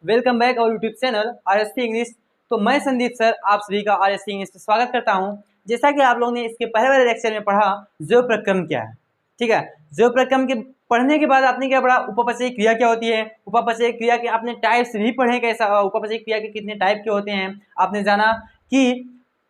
Welcome back और YouTube channel RSC English. तो मैं संदीप सर आप सभी का आरएससी इंग्लिश में स्वागत करता हूं। जैसा कि आप लोगों ने इसके पहले वाले लेक्चर में पढ़ा जैव प्रक्रम क्या है, ठीक है। जैव प्रक्रम के पढ़ने के बाद आपने क्या पढ़ा, उपपचयी क्रिया क्या होती है, उपपचयी क्रिया के आपने टाइप्स भी पढ़े, कैसा उपपचयी क्रिया के कितने टाइप के होते हैं। आपने जाना कि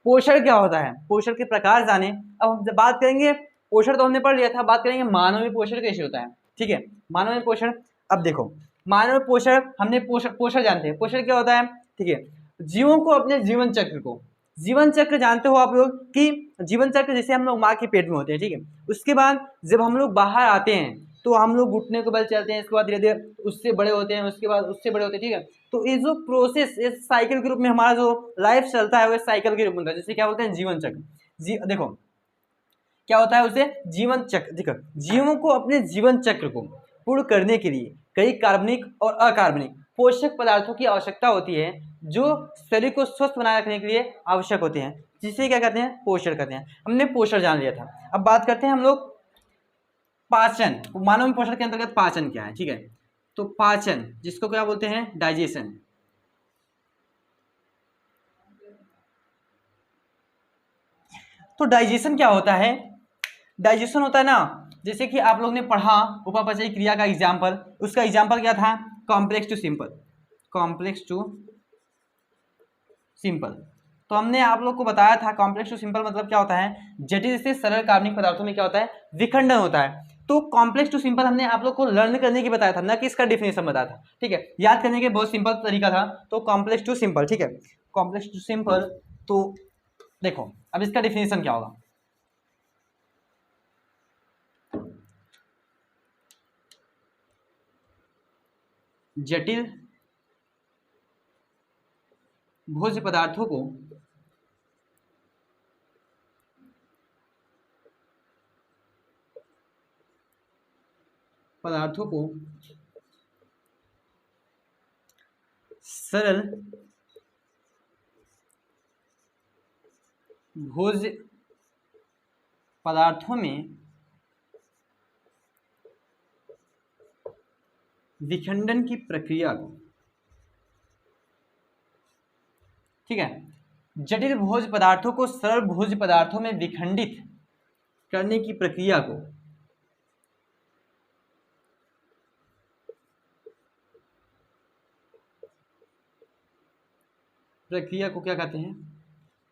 पोषण क्या होता है, पोषण के प्रकार जाने। अब हम जब बात करेंगे पोषण तो हमने पढ़ लिया था, बात करेंगे मानवीय पोषण कैसे होता है, ठीक है। मानवीय पोषण, अब देखो मानव पोषण हमने पोषण जानते हैं, पोषण क्या होता है, ठीक है। जीवों को अपने जीवन चक्र को, जीवन चक्र जानते हो आप लोग कि जीवन चक्र जैसे हम लोग माँ के पेट में होते हैं, ठीक है। उसके बाद जब हम लोग बाहर आते हैं तो हम लोग घुटने को बल चलते हैं, इसके बाद धीरे धीरे उससे बड़े होते हैं, उसके बाद उससे बड़े होते हैं, ठीक है। तो ये जो प्रोसेस इस साइकिल के रूप में हमारा जो लाइफ चलता है वो साइकिल के रूप में होता है, जैसे क्या बोलते हैं जीवन चक्र। देखो क्या होता है उसे जीवन चक्र, देखो जीवों को अपने जीवन चक्र को पूर्ण करने के लिए कई कार्बनिक और अकार्बनिक पोषक पदार्थों की आवश्यकता होती है जो शरीर को स्वस्थ बनाए रखने के लिए आवश्यक होते हैं, जिसे क्या कहते हैं, पोषण कहते हैं। हमने पोषण जान लिया था। अब बात करते हैं हम लोग पाचन, मानव पोषण के अंतर्गत पाचन क्या है, ठीक है। तो पाचन जिसको क्या बोलते हैं, डाइजेशन। तो डाइजेशन क्या होता है, डाइजेशन होता है ना, जैसे कि आप लोग ने पढ़ा उपपचयी क्रिया का एग्जाम्पल, उसका एग्जाम्पल क्या था, complex to simple, complex to simple. तो हमने आप लोग को बताया था कॉम्प्लेक्स टू सिंपल मतलब क्या होता है, जटिल से सरल कार्बनिक पदार्थों में क्या होता है, विखंडन होता है। तो कॉम्प्लेक्स टू सिंपल हमने आप लोग को लर्न करने की बताया था, ना कि इसका डिफिनेशन बताया था, ठीक है। याद करने के बहुत सिंपल तरीका था। तो कॉम्प्लेक्स टू सिंपल, ठीक है, कॉम्प्लेक्स टू सिंपल। तो देखो अब इसका डिफिनेशन क्या होगा, जटिल भोज्य पदार्थों को सरल भोज्य पदार्थों में विखंडन की प्रक्रिया को, ठीक है, जटिल भोज्य पदार्थों को सरल भोज्य पदार्थों में विखंडित करने की प्रक्रिया को क्या कहते हैं,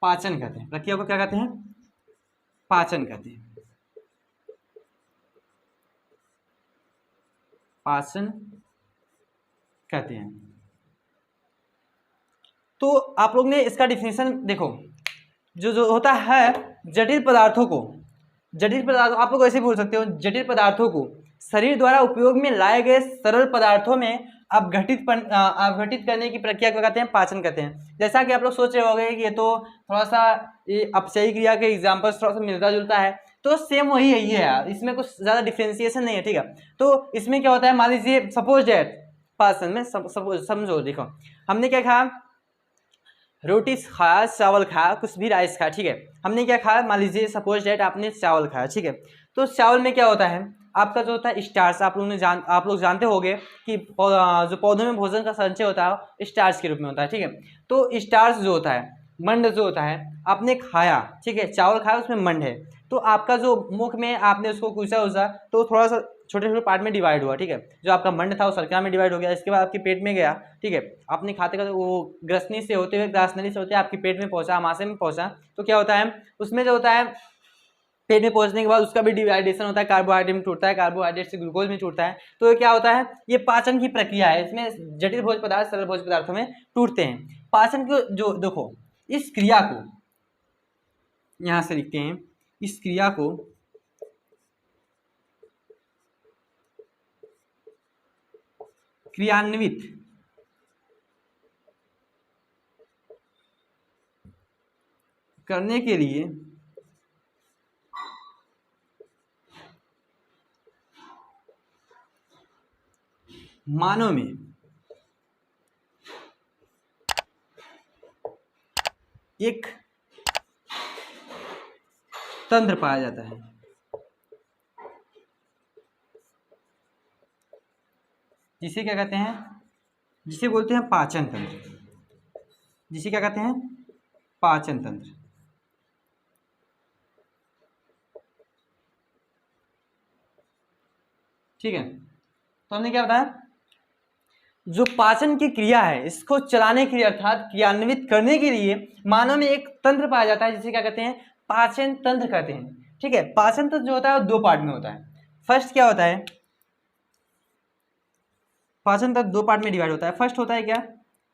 पाचन कहते हैं। प्रक्रिया को क्या कहते हैं, पाचन कहते हैं, पाचन कहते हैं। तो आप लोग ने इसका डिफिनेशन देखो, जो होता है जटिल पदार्थों को, जटिल पदार्थ आप लोग ऐसे बोल सकते हो, जटिल पदार्थों को शरीर द्वारा उपयोग में लाए गए सरल पदार्थों में अपघटित करने की प्रक्रिया को कहते हैं, पाचन कहते हैं। जैसा कि आप लोग सोच रहे होंगे कि ये तो थोड़ा सा ये अपचयी क्रिया के एग्जाम्पल थोड़ा सा मिलता जुलता है, तो सेम वही है ये यार, इसमें कुछ ज्यादा डिफ्रेंसिएशन नहीं है, ठीक है। तो इसमें क्या होता है, मान लीजिए सपोज डेट पाचन में सपोज समझो, देखो हमने क्या कहा, रोटी खाया, चावल खाया, कुछ भी राइस खाया, ठीक है। हमने क्या खाया, मान लीजिए सपोज डेट आपने चावल खाया, ठीक है। तो चावल में क्या होता है, आपका जो होता है स्टार्च, आप लोग जानते होंगे कि जो पौधों में भोजन का संचय होता है स्टार्च के रूप में होता है, ठीक है। तो स्टार्च जो होता है, मंड जो होता है, आपने खाया, ठीक है, चावल खाया, उसमें मंड है। तो आपका जो मुख में आपने उसको कुचा तो थोड़ा सा छोटे छोटे पार्ट में डिवाइड हुआ, ठीक है। जो आपका मंड था वो सर्कल में डिवाइड हो गया, इसके बाद आपके पेट में गया, ठीक है। आपने खाते खाते वो ग्रसनी से होते हुए, ग्रासनली से होते हुए आपके पेट में पहुंचा, आमाशय में पहुंचा। तो क्या होता है उसमें, जो होता है पेट में पहुंचने के बाद उसका भी डिवाइडेशन होता है, कार्बोहाइड्रेट में टूटता है, कार्बोहाइड्रेट से ग्लूकोज में टूटता है। तो ये क्या होता है, ये पाचन की प्रक्रिया है, इसमें जटिल भोज्य पदार्थ सरल भोज्य पदार्थों में टूटते हैं। पाचन को जो देखो, इस क्रिया को यहां से लिखते हैं, इस क्रिया को क्रियान्वित करने के लिए मानव में एक तंत्र पाया जाता है, जिसे क्या कहते हैं, जिसे बोलते हैं पाचन तंत्र, जिसे क्या कहते हैं, पाचन तंत्र। ठीक है, तो हमने क्या बताया, जो पाचन की क्रिया है इसको चलाने के लिए अर्थात क्रियान्वित करने के लिए मानव में एक तंत्र पाया जाता है जिसे क्या कहते हैं, पाचन तंत्र कहते हैं। ठीक है, पाचन तंत्र जो होता है वो दो पार्ट में होता है। फर्स्ट क्या होता है, पाचन तंत्र दो पार्ट में डिवाइड होता है। फर्स्ट होता है क्या,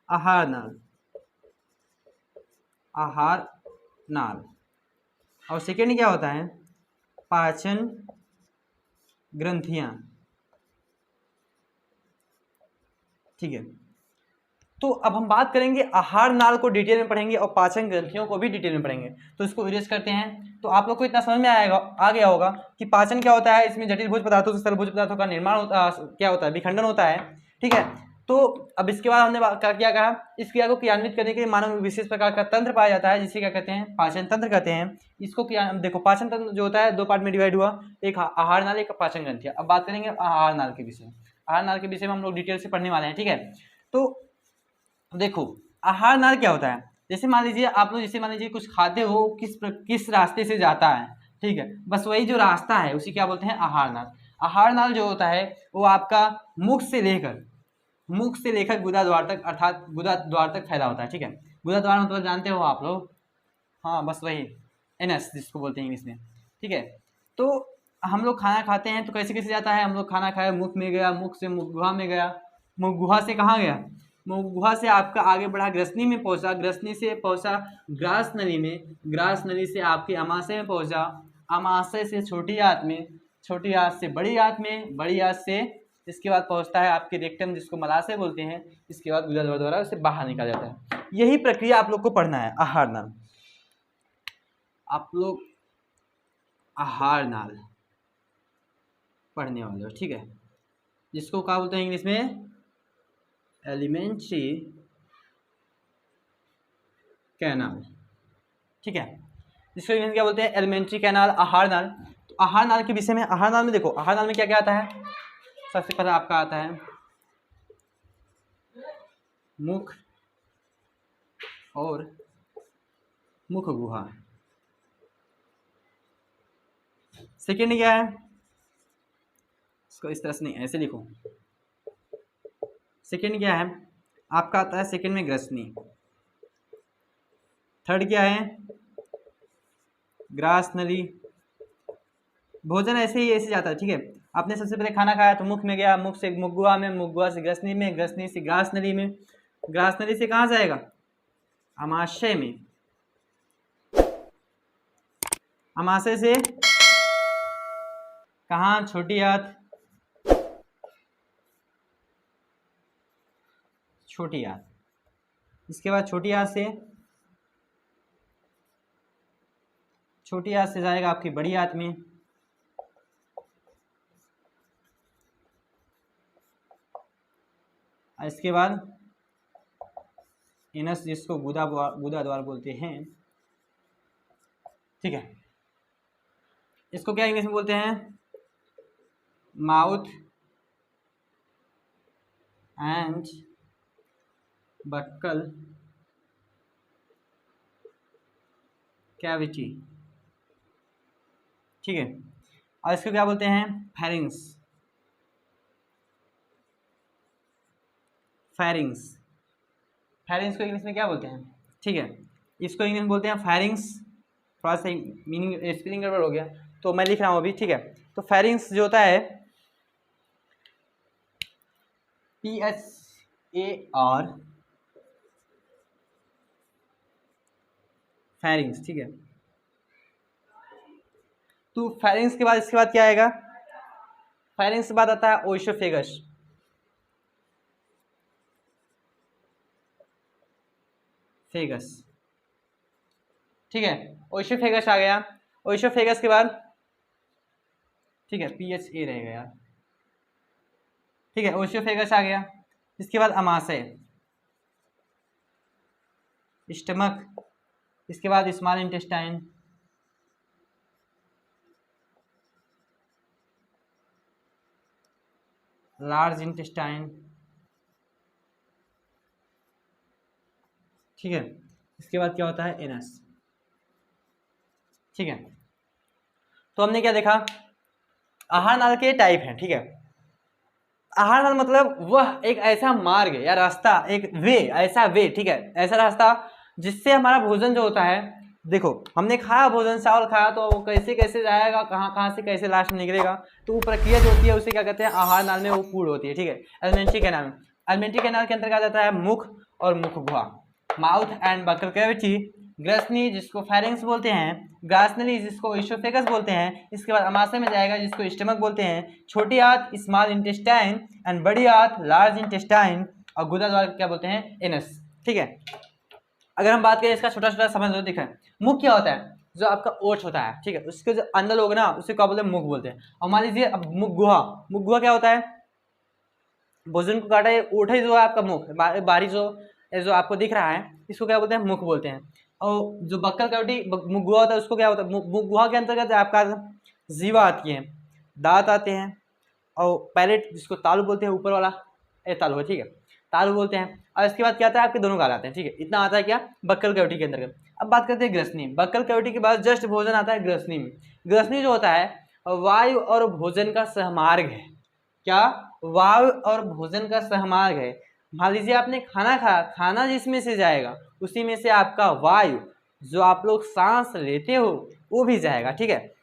आहार नाल, आहार नाल, और सेकेंड क्या होता है, पाचन ग्रंथियां। ठीक है, तो अब हम बात करेंगे आहार नाल को डिटेल में पढ़ेंगे और पाचन ग्रंथियों को भी डिटेल में पढ़ेंगे। तो इसको इरेज करते हैं। तो आप लोग को इतना समझ में आ गया होगा कि पाचन क्या होता है, इसमें जटिल भोज पदार्थों से सरल भोज पदार्थों का निर्माण क्या होता है, विखंडन होता है। ठीक है, तो अब इसके बाद हमने क्या कहा, इस क्रिया को क्रियान्वित करने के लिए मानव में विशेष प्रकार का तंत्र पाया जाता है जिसे क्या कहते हैं, पाचन तंत्र कहते हैं। इसको देखो, पाचन तंत्र जो होता है दो पार्ट में डिवाइड हुआ, एक आहार नाल, एक पाचन ग्रंथियां। अब बात करेंगे आहार नाल के विषय, आहार नाल के विषय में हम लोग डिटेल से पढ़ने वाले हैं। ठीक है, तो देखो आहार नाल क्या होता है, जैसे मान लीजिए आप लोग, जैसे मान लीजिए कुछ खाते हो, किस रास्ते से जाता है। ठीक है, बस वही जो रास्ता है उसी क्या बोलते हैं, आहार नाल। आहार नाल जो होता है वो आपका मुख से लेकर गुदा द्वार तक, अर्थात गुदा द्वार तक फैला होता है। ठीक है, गुदा द्वार मतलब जानते हो आप लोग, हाँ बस वही एनएस जिसको बोलते हैं इंग्लिश में। ठीक है, तो हम लोग खाना खाते हैं तो कैसे कैसे जाता है, हम लोग खाना खाए, मुख में गया, मुख से मुख गुहा में गया, मुख गुहा से कहाँ गया, मुख गुहा से आपका आगे बढ़ा, ग्रसनी में पहुंचा, ग्रसनी से पहुंचा ग्रास नली में, ग्रास नली से आपके अमाशय में पहुंचा, अमाशय से छोटी आंत में, छोटी आंत से बड़ी आंत में, बड़ी आंत से इसके बाद पहुंचता है आपके रेक्टम जिसको मलाशय बोलते हैं। इसके बाद गुदा द्वारा उसे बाहर निकाला जाता है। यही प्रक्रिया आप लोग को पढ़ना है, आहार नाल। आप लोग आहार नाल पढ़ने वाले हो। ठीक है, जिसको क्या बोलते हैं इंग्लिश में, एलिमेंट्री कैनाल। ठीक है, जिसको इंग्लिश में क्या बोलते हैं, एलिमेंट्री कैनाल, आहार नाल। तो आहार नाल के विषय में, आहार नाल में देखो, आहार नाल में क्या क्या आता है, सबसे पहले आपका आता है मुख और मुख गुहा। सेकेंड क्या है, इसको इस तरह से नहीं, ऐसे लिखो। सेकेंड क्या है आपका, आता है सेकेंड में ग्रसनी। थर्ड क्या है, ग्रास नली। भोजन ऐसे ही ऐसे जाता है। ठीक है, आपने सबसे पहले खाना खाया तो मुख में गया, मुख से मुख गुहा में, मुख गुहा से ग्रसनी में, ग्रसनी से ग्रास नली में, ग्रास नली से कहाँ जाएगा, अमाशय में, अमाशय से कहाँ, छोटी आंत, छोटी आंत। इसके बाद छोटी आंत से जाएगा आपकी बड़ी आंत में, और इसके बाद एनस जिसको गुदा द्वार बोलते हैं। ठीक है, इसको क्या इंग्लिश में बोलते हैं, माउथ एंड बक्कल कैविटी। ठीक है, और इसको क्या बोलते हैं, फेरिंग्स, फेरिंग्स, फेरिंग्स को इंग्लिश में क्या बोलते हैं। ठीक है, इसको इंग्लिश में बोलते हैं फेरिंग्स। थोड़ा सा मीनिंग स्पेलिंग गड़बड़ हो गया तो मैं लिख रहा हूँ अभी। ठीक है, तो फेरिंग्स जो होता है PHAR, फेरिंग्स। ठीक है, तो फेरिंग्स के बाद इसके बाद क्या आएगा, फेरिंग्स के बाद आता है ओइसोफेगस। फेगस, ठीक है, ओइसोफेगस आ गया। ओइसोफेगस के बाद, ठीक है, PHA रहेगा यार। ठीक है, ओइसोफेगस आ गया। इसके बाद अमाशय, स्टमक। इसके बाद स्मॉल इंटेस्टाइन, लार्ज इंटेस्टाइन, ठीक है। इसके बाद क्या होता है एनस, ठीक है। तो हमने क्या देखा, आहार नाल के टाइप हैं, ठीक है। आहार नाल मतलब वह एक ऐसा मार्ग या रास्ता, एक वे, ऐसा वे, ठीक है, ऐसा रास्ता जिससे हमारा भोजन जो होता है, देखो हमने खाया भोजन, चावल खाया तो वो कैसे कैसे जाएगा, कहाँ कहाँ से कैसे लास्ट में निकलेगा, तो वो प्रक्रिया जो होती है उसे क्या कहते हैं, आहार नाल में वो पूर्ण होती है, ठीक है। एलिमेंट्री कैनाल में, एलिमेंट्री कैनाल के अंतर्गत आता है मुख और मुख गुहा, माउथ एंड बकल कैविटी, ग्रसनी जिसको फेरिंग्स बोलते हैं, ग्रासनली जिसको इसोफेगस बोलते हैं, इसके बाद अमाशय में जाएगा जिसको स्टमक बोलते हैं, छोटी आंत स्मॉल इंटेस्टाइन एंड बड़ी आंत लार्ज इंटेस्टाइन, और गुदा द्वार क्या बोलते हैं, एनस, ठीक है। अगर हम बात करें इसका छोटा छोटा समझ लो, दिखा मुख क्या होता है, जो आपका ओठ होता है, ठीक है, उसके जो अंदर लोग ना उसे क्या बोलते हैं, मुख बोलते हैं। और मान लीजिए अब मुख गुहा, मुख गुहा क्या होता है, भोजन को काटा है ओठ ही जो है आपका मुख, बारी जो आपको दिख रहा है इसको क्या बोलते हैं, मुख बोलते हैं। और जो बक्कल कैविटी मुख गुहा होता है उसको क्या होता है, मुख गुहा के अंतर्गत आपका जीवा आती है, दांत आते हैं, और पैलेट जिसको तालु बोलते हैं, ऊपर वाला तालु है, ठीक है, तालु बोलते हैं। और इसके बाद क्या आता है, आपके दोनों गाल आते हैं, ठीक है, इतना आता है क्या, बक्कल कैविटी के अंतर्गत। अब बात करते हैं ग्रसनी, बक्कल कैविटी के बाद जस्ट भोजन आता है ग्रसनी में। ग्रसनी जो होता है वायु और भोजन का सहमार्ग है, क्या, वायु और भोजन का सहमार्ग है। मान लीजिए आपने खाना खाया, खाना जिसमें से जाएगा उसी में से आपका वायु जो आप लोग सांस लेते हो वो भी जाएगा, ठीक है।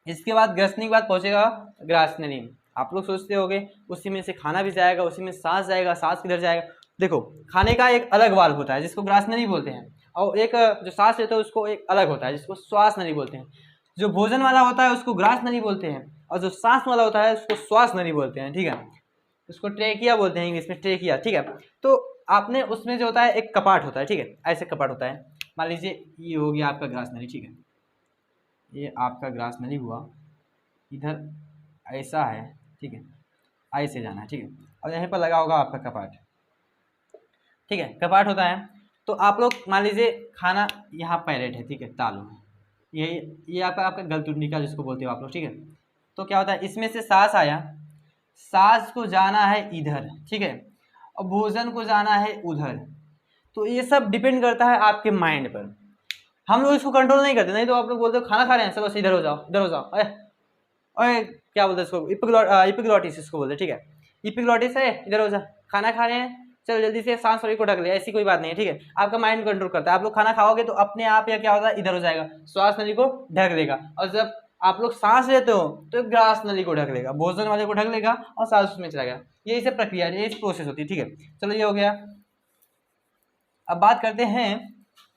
इसके बाद ग्रसनी के बाद पहुंचेगा ग्रासनली, आप लोग सोचते होंगे उसी में से खाना भी जाएगा, उसी में सांस जाएगा, सांस किधर जाएगा, देखो खाने का एक अलग वाल्व होता है जिसको ग्रासनली बोलते हैं, और एक जो सांस लेते हैं उसको एक अलग होता है जिसको श्वास नली बोलते हैं। जो भोजन वाला होता है उसको ग्रास नली बोलते हैं, और जो सांस वाला होता है उसको श्वास नली बोलते हैं, ठीक है, उसको ट्रेकिया बोलते हैं इंग्लिश में, ट्रेकिया, ठीक है। तो आपने उसमें जो होता है एक कपाट होता है, ठीक है, ऐसे कपाट होता है, मान लीजिए ये हो गया आपका ग्रास नली, ठीक है, ये आपका ग्रास नली हुआ, इधर ऐसा है, ठीक है, ऐसे जाना है, ठीक है, और यहाँ पर लगा होगा आपका कपाट, ठीक है, कपाट होता है। तो आप लोग मान लीजिए खाना यहाँ पैलेट है, ठीक है, तालु है, ये आपका गलतुंडिका जिसको बोलते हो आप लोग, ठीक है। तो क्या होता है, इसमें से सांस आया, सांस को जाना है इधर, ठीक है, और भोजन को जाना है उधर। तो ये सब डिपेंड करता है आपके माइंड पर, हम लोग इसको कंट्रोल नहीं करते। नहीं तो आप लोग बोलते हो खाना खा रहे हैं, चलो इधर हो जाओ, इधर हो जाओ, अरे क्या बोलते हैं इसको, इपिग्लॉटिस इसको बोलते हैं, ठीक है, इपिग्लॉटिस है, इधर हो जा, खाना खा रहे हैं, चलो जल्दी से सांस वाली को ढक ले, ऐसी कोई बात नहीं है, ठीक है। आपका माइंड कंट्रोल करता है, आप लोग खाना खाओगे तो अपने आप या क्या होता है, इधर हो जाएगा, श्वास नली को ढक देगा, और जब आप लोग सांस लेते हो तो ग्रास नली को ढक लेगा, भोजन वाले को ढक लेगा, और सांस उसमें चला गया। यही सब प्रक्रिया है, यही प्रोसेस होती है, ठीक है। चलो ये हो गया। अब बात करते हैं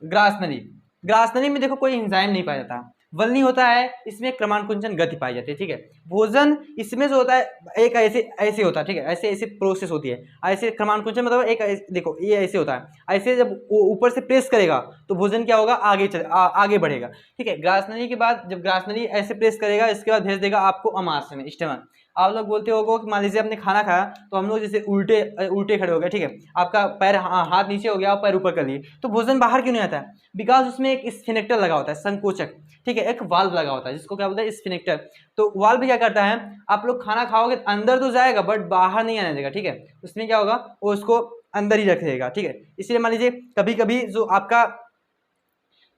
ग्रास नली। ग्रास नली में देखो कोई एंजाइम नहीं पाया जाता, वल्नी होता है, इसमें क्रमानुकुंचन गति पाई जाती है, ठीक है। भोजन इसमें जो होता है एक ऐसे होता है, ठीक है, ऐसे प्रोसेस होती है, ऐसे क्रमानुकुंचन मतलब एक देखो ये ऐसे होता है, ऐसे जब ऊपर से प्रेस करेगा तो भोजन क्या होगा, आगे बढ़ेगा, ठीक है। ग्रासनली के बाद जब ग्रासनली ऐसे प्रेस करेगा, इसके बाद भेज देगा आपको अमाशय में, स्टमक। आप लोग बोलते होगो कि मान लीजिए आपने खाना खाया तो हम लोग जैसे उल्टे खड़े हो गए, ठीक है, आपका पैर हाथ नीचे हो गया और पैर ऊपर कर लिए, तो भोजन बाहर क्यों नहीं आता है, बिकॉज उसमें एक स्फिनेक्टर लगा होता है, संकोचक, ठीक है, एक वाल्व लगा होता है जिसको क्या बोलते हैं, स्फिनेक्टर। तो वाल्व क्या करता है, आप लोग खाना खाओगे अंदर तो जाएगा बट बाहर नहीं आने देगा, ठीक है, उसमें क्या होगा, वो उसको अंदर ही रख देगा, ठीक है। इसलिए मान लीजिए कभी कभी जो आपका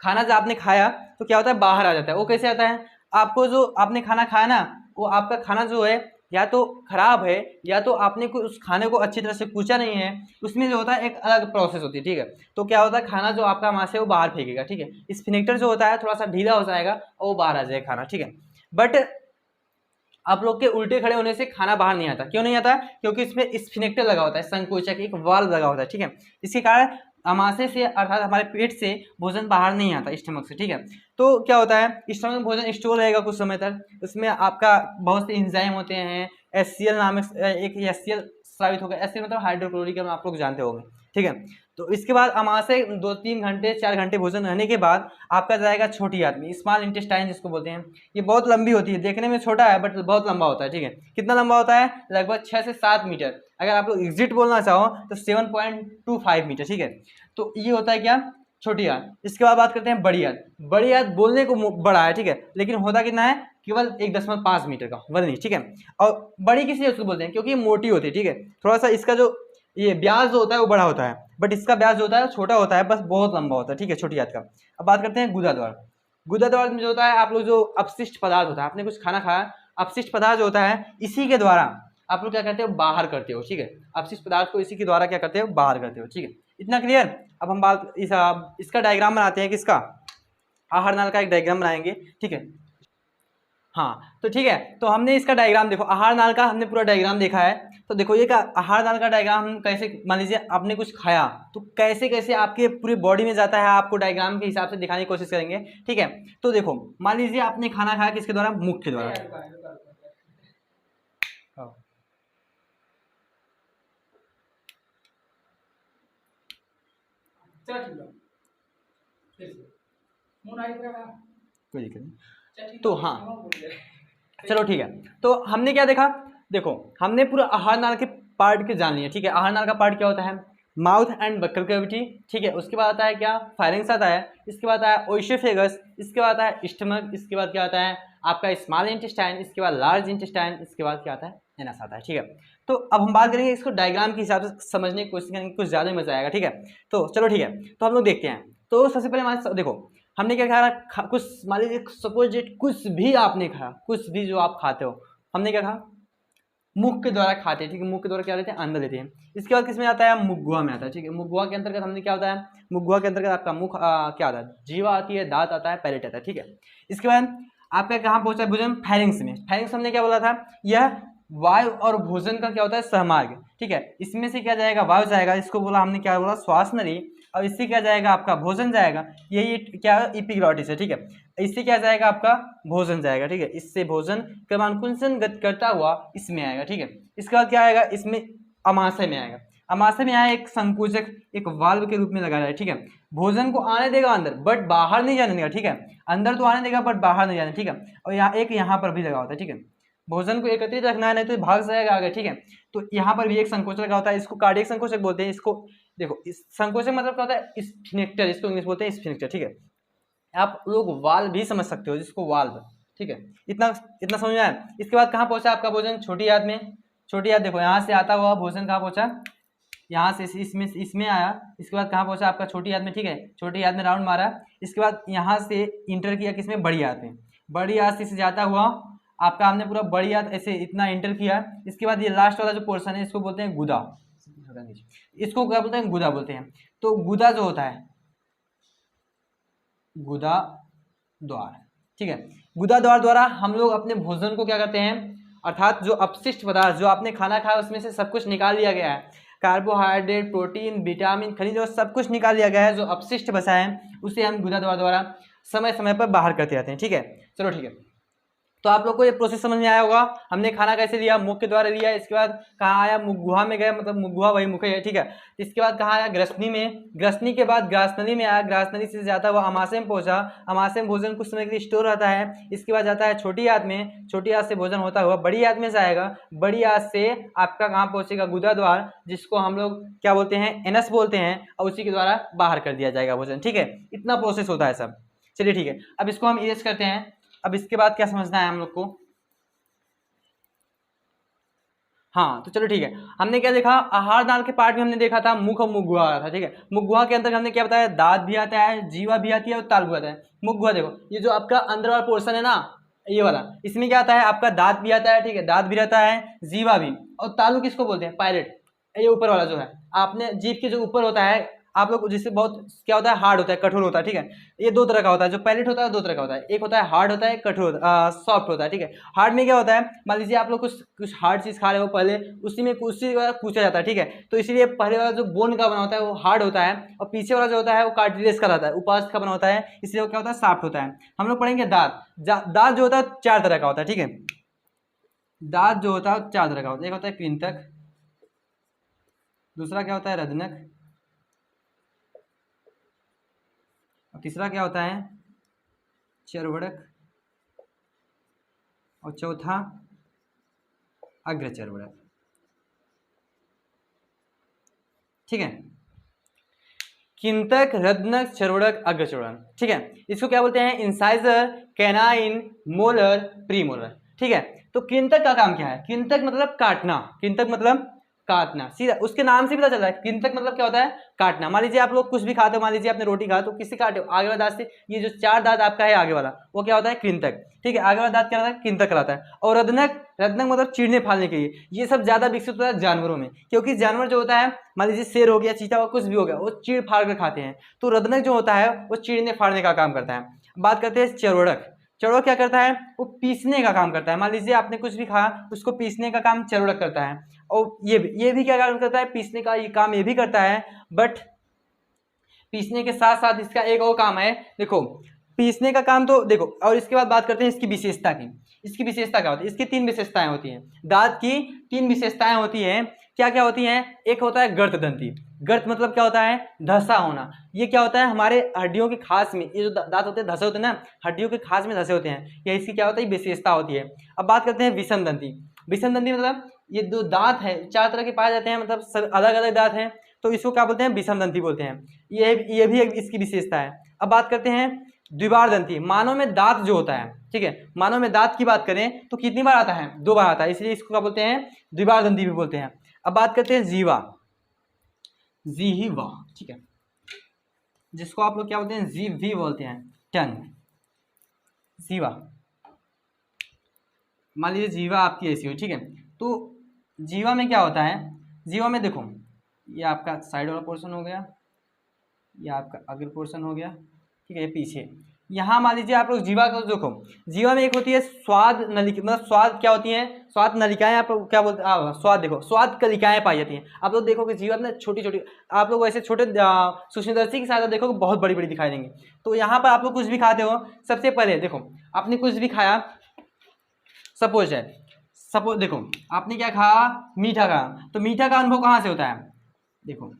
खाना जो आपने खाया तो क्या होता है, बाहर आ जाता है। वो कैसे आता है, आपको जो आपने खाना खाया ना, वो आपका खाना जो है या तो खराब है या तो आपने उस खाने को अच्छी तरह से कूचा नहीं है, उसमें जो होता है एक अलग प्रोसेस होती है, ठीक है। तो क्या होता है, खाना जो आपका मांस है वो बाहर फेंकेगा, ठीक है, स्फिनेक्टर जो होता है थोड़ा सा ढीला हो जाएगा और वो बाहर आ जाएगा खाना, ठीक है। बट आप लोग के उल्टे खड़े होने से खाना बाहर नहीं आता, क्यों नहीं आता, क्योंकि इसमें स्फिनेक्टर लगा होता है, संकोचक एक वाल्व लगा होता है, ठीक है। इसके कारण अमाशय से अर्थात हमारे पेट से भोजन बाहर नहीं आता, स्टमक से, ठीक है। तो क्या होता है, स्टमक में भोजन स्टोर रहेगा कुछ समय तक, उसमें आपका बहुत से एंजाइम होते हैं, HCl नामक एक HCl स्रावित होगा, HCl मतलब हाइड्रोक्लोरिक एसिड, आप लोग जानते होंगे, ठीक है। तो इसके बाद अमाशय 2-3 घंटे 4 घंटे भोजन रहने के बाद आपका जाएगा छोटी आंत में, स्मॉल इंटेस्टाइन जिसको बोलते हैं। ये बहुत लंबी होती है, देखने में छोटा है बट बहुत लंबा होता है, ठीक है। कितना लंबा होता है, लगभग 6 से 7 मीटर, अगर आप लोग एग्जिट बोलना चाहो तो 7.25 मीटर, ठीक है। तो ये होता है क्या, छोटी आंत। इसके बाद बात करते हैं बड़ी आंत। बड़ी आंत बोलने को बड़ा है, ठीक है, लेकिन होता कितना है, केवल 1.5 मीटर का वल्नी, ठीक है। और बड़ी किस लिए उसको बोलते हैं, क्योंकि ये मोटी होती है, ठीक है, थोड़ा सा इसका जो ये ब्याज जो होता है वो बड़ा होता है, बट इसका व्यास जो होता है छोटा होता है, बस बहुत लंबा होता है, ठीक है, छोटी आंत का। अब बात करते हैं गुदा द्वार। गुदा द्वार में जो होता है, आप लोग जो अपशिष्ट पदार्थ होता है, आपने कुछ खाना खाया, अपशिष्ट पदार्थ जो होता है इसी के द्वारा आप लोग क्या करते हो, बाहर करते हो, ठीक है, अपशिष्ट पदार्थ को इसी के द्वारा क्या करते हो, बाहर करते हो, ठीक है, इतना क्लियर। अब हम बात इसका डायग्राम बनाते हैं, किसका, आहार नाल का एक डायग्राम बनाएंगे, ठीक है। हाँ तो ठीक है, तो हमने इसका डायग्राम देखो, आहार नाल का हमने पूरा डायग्राम देखा है। तो देखो ये का आहार नाल का डायग्राम हम कैसे, मान लीजिए आपने कुछ खाया तो कैसे कैसे आपके पूरी बॉडी में जाता है, आपको डायग्राम के हिसाब से दिखाने की कोशिश करेंगे, ठीक है। तो देखो मान लीजिए आपने खाना खाया किसके द्वारा, मुख के द्वारा। कोई दिक्कत नहीं, तो हाँ चलो ठीक है। तो हमने क्या देखा, देखो हमने पूरा आहार नाल के पार्ट के जान लिए, ठीक है। आहार नाल का पार्ट क्या होता है, माउथ एंड बक्कल कैविटी, ठीक है। उसके बाद आता है क्या, फायरिंग्स आता है। इसके बाद आता है ओइसोफेगस, इसके बाद आता है स्टमक, इसके बाद क्या आता है आपका स्मॉल इंटेस्टाइन, इसके बाद लार्ज इंटेस्टाइन, इसके बाद क्या आता है, एनस आता है, ठीक है। तो अब हम बात करेंगे इसको डायग्राम के हिसाब से समझने की कोशिश करेंगे, कुछ ज़्यादा मजा आएगा, ठीक है। तो चलो ठीक है, तो हम लोग देखते हैं। तो सबसे पहले हमारे देखो हमने क्या खाया, कुछ मान लीजिए सपोज कुछ भी आपने खाया, कुछ भी जो आप खाते हो, हमने क्या खाया, मुख के द्वारा खाते हैं, ठीक है। मुख के द्वारा क्या लेते हैं, अंदर लेते हैं। इसके बाद किसमें आता है, मुखगुहा में आता है, ठीक है। मुखगुहा के अंतर्गत हमने क्या होता है, मुखगुहा के अंतर्गत आपका मुख क्या आता है, जीवा आती है, दांत आता है, पैलेट आता है, ठीक है। इसके बाद आपका कहाँ पहुंचा है, भोजन, फैरिंग्स में। फैरिंग्स हमने क्या बोला था, यह वायु और भोजन का क्या होता है, सहमार्ग, ठीक है। इसमें से क्या जाएगा, वायु जाएगा, इसको बोला हमने क्या बोला, श्वास नली, और इससे क्या जाएगा आपका भोजन जाएगा, यही क्या है, एपिग्लॉटिस है, ठीक है। इससे क्या जाएगा आपका भोजन जाएगा, ठीक है। इससे भोजन क्रमानुकुंसन गति करता हुआ इसमें आएगा, ठीक है। इसके बाद क्या आएगा, इसमें अमाशय में आएगा। अमाशय में आया एक संकुचक, एक वाल्व के रूप में लगा है, ठीक है। भोजन को आने देगा अंदर, बट बाहर नहीं जाने देगा, ठीक है। अंदर तो आने देगा बट बाहर नहीं जाने, ठीक है। और यहाँ एक यहाँ पर भी लगा होता है, ठीक है। भोजन को एकत्रित रखना है, नहीं तो भाग जाएगा आगे, ठीक है। तो यहाँ पर भी एक संकोचक लगा होता है, इसको कार्डियक संकोचक बोलते हैं। इसको देखो, इस संकोचक मतलब क्या होता है, स्फिंक्टर, इसको इंग्लिश बोलते हैं स्फिंक्टर, ठीक है। आप लोग वाल्व भी समझ सकते हो, जिसको वाल्व, ठीक है। इतना इतना समझ में आया। इसके बाद कहाँ पहुंचा आपका भोजन, छोटी आंत में। छोटी आंत देखो, यहाँ से आता हुआ भोजन कहाँ पहुंचा, यहाँ से इसमें आया। इसके बाद कहाँ पहुंचा आपका, छोटी आंत में, ठीक है। छोटी आंत में राउंड मारा, इसके बाद यहाँ से इंटर किया किसमें, बड़ी आंत में। बड़ी आंत से जाता हुआ आपका हमने पूरा बड़ी आंत ऐसे इतना इंटर किया। इसके बाद ये लास्ट वाला जो पोर्शन है, इसको बोलते हैं गुदा, इसको क्या बोलते हैं, गुदा बोलते हैं। तो गुदा जो होता है, गुदा द्वार, ठीक है। गुदा द्वार द्वारा हम लोग अपने भोजन को क्या करते हैं, अर्थात जो अपशिष्ट पदार्थ जो आपने खाना खाया उसमें से सब कुछ निकाल लिया गया है, कार्बोहाइड्रेट, प्रोटीन, विटामिन, खनिज और सब कुछ निकाल लिया गया है। जो अपशिष्ट बचा है उसे हम गुदा द्वार द्वारा समय समय पर बाहर करते रहते हैं, ठीक है। चलो ठीक है, तो आप लोग को ये प्रोसेस समझ में आया होगा। हमने खाना कैसे लिया, मुख के द्वारा लिया। इसके बाद कहाँ आया, मुखगुहा में गया, मतलब मुखगुहा वही मुख है, ठीक है। इसके बाद कहाँ आया, ग्रसनी में। ग्रसनी के बाद ग्रासनली में आया। ग्रासनली से जाता हुआ अमाशय में पहुंचा। अमाशय में भोजन कुछ समय के लिए स्टोर रहता है। इसके बाद जाता है छोटी आंत में। छोटी आंत से भोजन होता हुआ बड़ी आंत में जाएगा। बड़ी आंत से आपका कहाँ पहुंचेगा, गुदा द्वार, जिसको हम लोग क्या बोलते हैं, एनस बोलते हैं, और उसी के द्वारा बाहर कर दिया जाएगा भोजन, ठीक है। इतना प्रोसेस होता है सब। चलिए ठीक है, अब इसको हम इरेज करते हैं। अब इसके बाद क्या समझना है हम लोग को, हाँ तो चलो ठीक है। हमने क्या देखा, आहार नाल के पार्ट में हमने देखा था मुख और मुखगुहा था, ठीक है। मुखगुहा के अंदर हमने क्या बताया, दांत भी आता है, जीवा भी आती है और तालु आता है। मुखगुहा देखो, ये जो आपका अंदर वाला पोर्शन है ना, ये वाला, इसमें क्या आता है आपका, दांत भी आता है, ठीक है, दांत भी रहता है, जीवा भी, और तालु किसको बोलते हैं, पायलट। ये ऊपर वाला जो है, आपने जीभ के जो ऊपर होता है, आप लोग जिससे बहुत क्या होता है, हार्ड होता है, कठोर होता है, ठीक है। ये दो तरह का होता है, जो पैलेट होता है दो तरह का होता है। एक होता है हार्ड होता है, कठोर सॉफ्ट होता है, ठीक है। हार्ड में क्या होता है, मान लीजिए आप लोग कुछ हार्ड चीज खा रहे हो, पहले उसी वाला पूछा जाता है, ठीक है। तो इसीलिए पहले वाला जो बोन का बना होता है वो हार्ड होता है, और पीछे वाला जो होता है वो कार्टिलेज का रहता है, उपास का बना होता है, इसलिए वो क्या होता है, सॉफ्ट होता है। हम लोग पढ़ेंगे दांत। दांत जो होता है चार तरह का होता है, ठीक है। दांत जो होता है चार तरह का होता है। एक होता है कृंतक, दूसरा क्या होता है, रदनक, और तीसरा क्या होता है, चर्वड़क, और चौथा अग्रचर्वड़क, ठीक है। किंतक, रत्नक, चर्वड़क, अग्रचर्वड़क, ठीक है। इसको क्या बोलते हैं, इंसाइजर, कैनाइन, मोलर, प्रीमोलर, ठीक है। तो किंतक का काम क्या है, किंतक मतलब काटना, किंतक मतलब काटना, सीधा उसके नाम से पता चल रहा है। कृंतक मतलब क्या होता है? काटना। मान लीजिए आप लोग कुछ भी खाते हो, मान लीजिए आपने रोटी खा तो किससे काटे हो? आगे वाला दांत से। ये जो 4 दांत आपका है आगे वाला, वो क्या होता है? कृंतक। ठीक है, आगे वाला दांत क्या होता है? कृंतक कहलाता है। और रदनक, रदनक मतलब चीरने फाड़ने के लिए। ये सब ज्यादा विकसित होता है जानवरों में, क्योंकि जानवर जो होता है, मान लीजिए शेर हो गया, चीता हो, कुछ भी हो गया, वो चीड़ फाड़ कर खाते हैं। तो रदनक जो होता है वो चीरने फाड़ने का काम करता है। बात करते हैं चरोड़क। चरोड़क क्या करता है? वो पीसने का काम करता है। मान लीजिए आपने कुछ भी खाया, उसको पीसने का काम चरोड़क करता है। और ये भी क्या काम करता है? पीसने का ये काम ये भी करता है। बट पीसने के साथ साथ इसका एक और काम है। देखो, पीसने का काम तो देखो, और इसके बाद बात करते हैं इसकी विशेषता की। इसकी विशेषता क्या होती है? इसकी 3 विशेषताएं होती हैं। दांत की 3 विशेषताएं होती हैं। क्या क्या होती हैं? एक होता है गर्त दंती। गर्त मतलब क्या होता है? धंसा होना। ये क्या होता है? हमारे हड्डियों के खास में, ये जो दांत होते हैं धंसे होते हैं ना, हड्डियों के खास में धंसे होते हैं। ये इसकी क्या होता है? विशेषता होती है। अब बात करते हैं विषम दंती। विषम दंती मतलब ये दो दांत है, 4 तरह के पाए जाते हैं, मतलब अलग अलग दांत हैं, तो इसको क्या बोलते हैं? विषम दंती बोलते हैं। ये भी एक इसकी विशेषता है। अब बात करते हैं द्विबार दंती। मानव में दांत जो होता है, ठीक है, मानव में दांत की बात करें तो कितनी बार आता है? 2 बार आता है, इसलिए इसको क्या बोलते हैं? द्विबार दंती भी बोलते हैं। अब बात करते हैं जीवा। जीवा, ठीक है, जिसको आप लोग क्या बोलते हैं? जीव भी बोलते हैं, टंग। जीवा, मान लीजिए जीवा आपकी ऐसी हो, ठीक है, तो जीवा में क्या होता है? जीवा में देखो, ये आपका साइड वाला पोर्शन हो गया, ये आपका अग्र पोर्शन हो गया, ठीक है, ये पीछे। यहाँ मान लीजिए आप लोग जीवा को देखो, जीवा में एक होती है स्वाद नलिका, मतलब स्वाद क्या होती है? स्वाद नलिकाएं। आप क्या बोलते हैं? स्वाद, देखो, स्वाद कलिकाएं पाई जाती हैं। आप लोग देखोगे जीवा में छोटी छोटी, आप लोग वैसे छोटे सूक्ष्मदर्शी की सहायता देखोगे बहुत बड़ी बड़ी दिखाई देंगे। तो यहाँ पर आप लोग कुछ भी खाते हो, सबसे पहले देखो, आपने कुछ भी खाया, सपोज देखो आपने क्या खाया? मीठा खाया, तो मीठा का अनुभव कहाँ से होता है? देखो,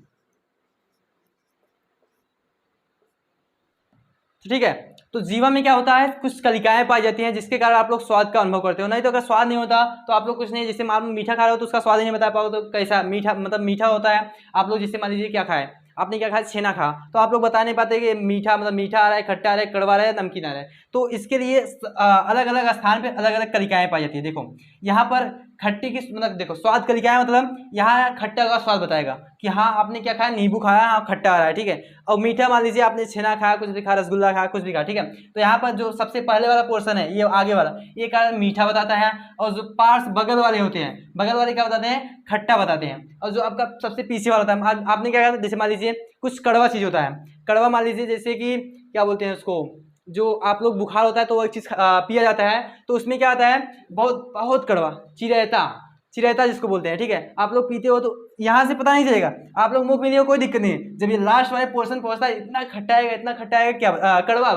ठीक है, तो जीवा में क्या होता है? कुछ कलिकाएं पाई जाती हैं, जिसके कारण आप लोग स्वाद का अनुभव करते हो। नहीं तो अगर स्वाद नहीं होता तो आप लोग कुछ नहीं, जैसे मान लो मीठा खा रहे हो तो उसका स्वाद ही नहीं बता पाओ, तो कैसा मीठा, मतलब मीठा होता है। आप लोग जैसे मान लीजिए क्या खाए, आपने क्या खाया? छेना खा, तो आप लोग बता नहीं पाते कि मीठा मतलब मीठा आ रहा है, खट्टा आ रहा है, कड़वा आ रहा है, नमकीन आ रहा है। तो इसके लिए अलग अलग स्थान पे अलग अलग कलिकाएं पाई जाती है। देखो यहाँ पर खट्टी की, मतलब देखो स्वाद कलिकाएं मतलब यहाँ खट्टा का स्वाद बताएगा कि हाँ आपने क्या खाया? नींबू खाया, हाँ खट्टा आ रहा है, ठीक है। और मीठा मान लीजिए आपने छेना खाया, कुछ भी खाया, रसगुल्ला खाया, कुछ भी खाया, ठीक है। तो यहाँ पर जो सबसे पहले वाला पोर्शन है, ये आगे वाला, ये क्या मीठा बताता है। और जो पार्ट्स बगल वाले होते हैं, बगल वाले क्या बताते हैं? खट्टा बताते हैं। और जो आपका सबसे पीछे वाला होता है, आपने क्या कहा? जैसे मान लीजिए कुछ कड़वा चीज होता है, कड़वा मान लीजिए जैसे कि क्या बोलते हैं उसको, जो आप लोग बुखार होता है तो वो एक चीज पिया जाता है, तो उसमें क्या आता है? बहुत बहुत कड़वा, चिरैता, चिरैता जिसको बोलते हैं, ठीक है। आप लोग पीते हो तो यहाँ से पता नहीं चलेगा, आप लोग मुंह में लिए कोई दिक्कत नहीं है। जब ये लास्ट वाले पोर्शन पहुंचता है, इतना खट्टा आएगा, इतना खट्टा आएगा, क्या कड़वा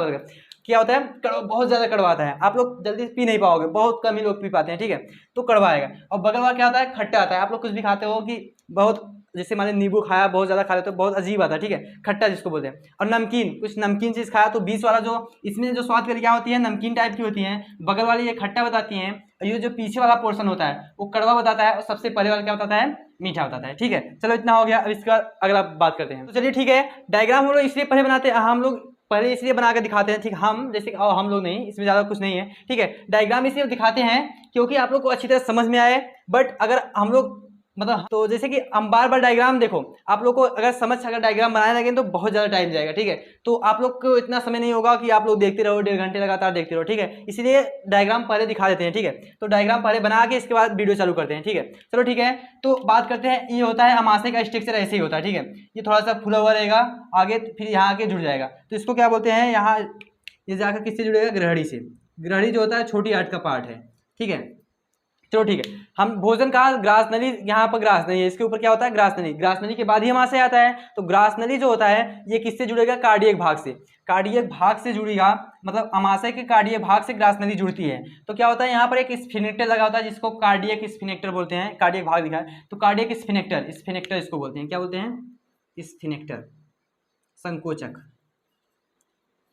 क्या होता है? कड़वा, बहुत ज्यादा कड़वा आता है। आप लोग जल्दी पी नहीं पाओगे, बहुत कम ही लोग पी पाते हैं, ठीक है। तो कड़वा आएगा। और बगल वाला क्या होता है? खट्टा आता है। आप लोग कुछ भी खाते हो कि बहुत, जैसे मान नींबू खाया, बहुत ज्यादा खा लेते तो बहुत अजीब आता है, ठीक है, खट्टा जिसको बोलते हैं। और नमकीन, कुछ नमकीन चीज खाया तो बीच वाला जो, इसमें जो स्वाद की क्या होती है? नमकीन टाइप की होती है। बगल वाली ये खट्टा बताती है, ये जो पीछे वाला पोर्शन होता है वो कड़वा बताता है, और सबसे पहले वाला क्या बताता है? मीठा बताता है, ठीक है। चलो इतना हो गया, अब इसका अगला बात करते हैं। तो चलिए ठीक है, डायग्राम हम लोग इसलिए पहले बनाते हैं, हम लोग पहले इसलिए बना के दिखाते हैं, ठीक, हम जैसे हम लोग नहीं, इसमें ज़्यादा कुछ नहीं है, ठीक है। डायग्राम इसलिए दिखाते हैं क्योंकि आप लोग को अच्छी तरह समझ में आए। बट अगर हम लोग मतलब, तो जैसे कि हम बार बार डायग्राम देखो, आप लोग को अगर डायग्राम बनाने लगे तो बहुत ज़्यादा टाइम जाएगा, ठीक है। तो आप लोग को इतना समय नहीं होगा कि आप लोग देखते रहो, 1.5 घंटे लगातार देखते रहो, ठीक है। इसलिए डायग्राम पहले दिखा देते हैं, ठीक है। तो डायग्राम पहले बना के इसके बाद वीडियो चालू करते हैं, ठीक है। चलो ठीक है, तो बात करते हैं। ये होता है अमाशय का स्ट्रक्चर, ऐसे ही होता है, ठीक है। ये थोड़ा सा फुला हुआ रहेगा आगे, फिर यहाँ आके जुड़ जाएगा, तो इसको क्या बोलते हैं? यहाँ ये जाकर किससे जुड़ेगा? ग्रहणी से। ग्रहणी जो होता है छोटी आंत का पार्ट है, ठीक है। चलो ठीक है, हम भोजन का ग्रास नली, यहाँ पर ग्रास नली है, इसके ऊपर क्या होता है? ग्रास नली। ग्रास नली के बाद ही अमाशय आता है। तो ग्रास नली जो होता है ये किससे जुड़ेगा? कार्डियक भाग से। कार्डियक भाग से जुड़ेगा, मतलब अमाशय के कार्डियक भाग से ग्रास नली जुड़ती है। तो क्या होता है? यहाँ पर एक स्फिनेक्टर लगा होता है, जिसको कार्डियक स्फिनेक्टर बोलते हैं। कार्डियक भाग लिखा है तो कार्डियक स्फिनेक्टर, स्फिनेक्टर इसको बोलते हैं। क्या बोलते हैं? स्फिनेक्टर, संकोचक।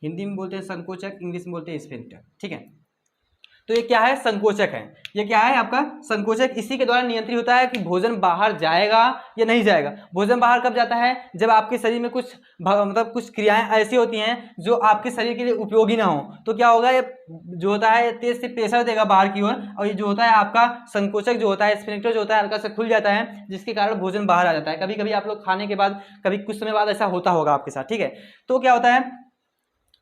हिंदी में बोलते हैं संकोचक, इंग्लिश में बोलते हैं स्फिनेक्टर, ठीक है। तो ये क्या है, संकोचक है। ये क्या है आपका संकोचक, इसी के द्वारा नियंत्रित होता है कि भोजन बाहर जाएगा या नहीं जाएगा। भोजन बाहर कब जाता है, जब आपके शरीर में कुछ मतलब कुछ क्रियाएं ऐसी होती हैं जो आपके शरीर के लिए उपयोगी ना हो, तो क्या होगा, ये जो होता है तेज से प्रेशर देगा बाहर की ओर, और ये जो होता है आपका संकोचक जो होता है, स्फिंक्टर जो होता है हल्का सा खुल जाता है, जिसके कारण भोजन बाहर आ जाता है। कभी कभी आप लोग खाने के बाद कभी कुछ समय बाद ऐसा होता होगा आपके साथ, ठीक है। तो क्या होता है,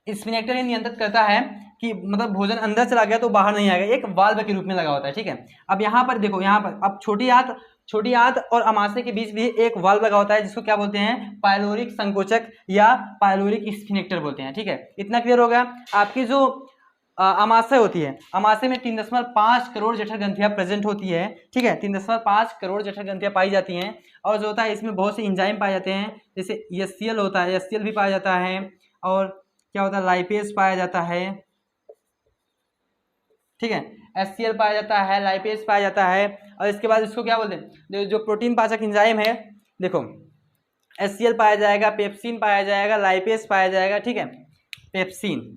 स्फिंक्टर ये नियंत्रित करता है कि मतलब भोजन अंदर चला गया तो बाहर नहीं आएगा, एक वाल्व के रूप में लगा होता है, ठीक है। अब यहाँ पर देखो, यहाँ पर अब छोटी आंत और अमाशय के बीच भी एक वाल्व लगा होता है, जिसको क्या बोलते हैं, पायलोरिक संकोचक या पायलोरिक स्फिंक्टर बोलते हैं, ठीक है। इतना क्लियर हो गया। आपकी जो अमाशय होती है, अमाशय में 3.5 करोड़ जठर ग्रंथियां प्रेजेंट होती है, ठीक है। 3.5 करोड़ जठर ग्रंथियां पाई जाती हैं, और जो होता है इसमें बहुत से एंजाइम पाए जाते हैं, जैसे एचसीएल होता है, एचसीएल भी पाया जाता है, और क्या होता है, लाइपेज पाया जाता है, ठीक है। एचसीएल पाया जाता है, लाइपेज पाया जाता है, और इसके बाद इसको क्या बोलते हैं, जो प्रोटीन पाचक एंजाइम है, देखो एचसीएल पाया जाएगा, पेप्सिन पाया जाएगा, लाइपेज पाया जाएगा, ठीक है। पेप्सिन,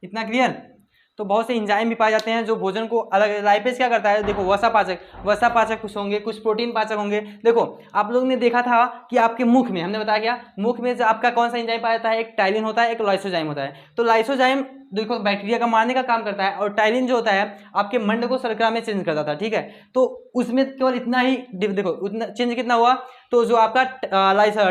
इतना क्लियर। तो बहुत से एंजाइम भी पाए जाते हैं जो भोजन को अलग, लाइपेज क्या करता है, देखो वसा पाचक कुछ होंगे, कुछ प्रोटीन पाचक होंगे। देखो आप लोग ने देखा था कि आपके मुख में, हमने बताया क्या, मुख में जो आपका कौन सा एंजाइम पाया जाता है, एक टाइलिन होता है, एक लाइसोजाइम होता है। तो लाइसोजाइम देखो बैक्टीरिया का मारने का काम करता है, और टाइलिन जो होता है आपके मंड को शर्करा में चेंज करता था, ठीक है। तो उसमें केवल इतना ही देखो, उतना चेंज कितना हुआ, तो जो आपका